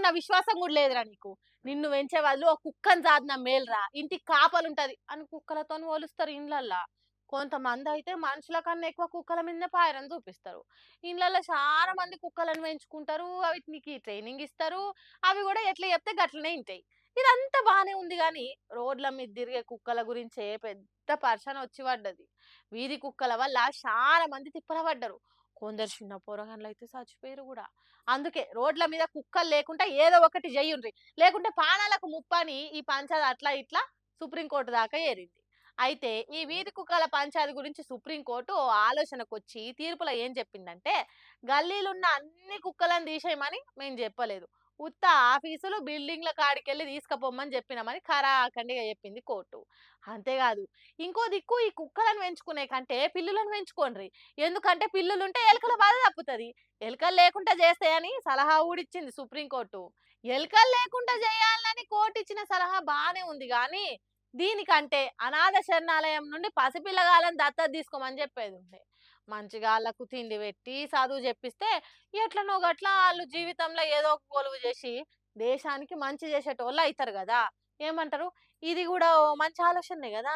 కుక్కకున్న విశ్వాసం కూడా లేదురా నీకు. నిన్ను పెంచే వాళ్ళు ఒక కుక్కని సాదినా మేలురా, ఇంటికి కాపలుంటది అని కుక్కలతోని పోలుస్తారు ఇండ్లల్ల. కొంతమందయితే మనుషుల కన్నా ఎక్కువ కుక్కల మీదనే పాయరం చూపిస్తారు. ఇండ్లల్ల చాలా మంది కుక్కలను పెంచుకుంటారు. వాటికి ట్రైనింగ్ ఇస్తారు. అవి కూడా ఎట్లా చెప్తే గట్లనే ఇంటాయి. ఇదంతా బానే ఉంది గానీ, రోడ్ల మీద తిరిగే కుక్కల గురించే పెద్ద పర్సన్ వచ్చి పడ్డది. వీధి కుక్కల వల్ల చాలా మంది తిప్పల పడ్డరు. కొందరు చిన్న పోరగాండ్లయితే చచ్చిపోయారు గూడా. అందుకే రోడ్ల మీద కుక్కలు లేకుండా ఏదో ఒకటి జెయ్యుండ్రి. లేకుంటే ప్రాణాలకు ముప్పని ఈ పంచాయతీ అట్లా ఇట్లా సుప్రీం కోర్ట్ దాకా ఏరింది. అయితే ఈ వీధి కుక్కల పంచాయతీ గురించి సుప్రీం కోర్ట్ ఓ ఆలోచనకొచ్చి తీర్పులో ఏం చెప్పిందంటే, గల్లీలున్న అన్ని కుక్కలను తీసేయమని మేము చెప్పలేదు. ఉత్త ఆఫీసులు, బిల్డింగ్‌ల కాడికెళ్ళి తీసుకపోమ్మని చెప్పినామని ఖరాఖండిగా చెప్పింది కోర్టు. అంతేకాదు, ఇంకో దిక్కు ఈ కుక్కలను పెంచుకునే కంటే పిల్లులను పెంచుకోండ్రి. ఎందుకంటే పిల్లులుంటే ఎలుకల బాధ తప్పుతది. ఎలుకలు లేకుండా చేస్తాయని సలహా కూడా ఇచ్చింది సుప్రీం కోర్టు. ఎలుకలు లేకుండా చేయాలని కోర్టు ఇచ్చిన సలహా బానే ఉంది గానీ, దీనికంటే అనాథ శరణాలయం నుండి పసిపిల్లగాళ్ళని దత్తత తీసుకోమని చెప్పేది ఉండే. మంచిగా ఆళ్ళకు తిండి పెట్టి, చదువు చెప్పిస్తే ఎట్లనో గట్ల ఆళ్ళు జీవితంలో ఏదో ఒక కొలువు చేసి దేశానికి మంచి చేసేటోళ్ళు అయితారు గదా! ఏమంటారు? ఇది గూడా ఓ మంచి ఆలోచనే గదా!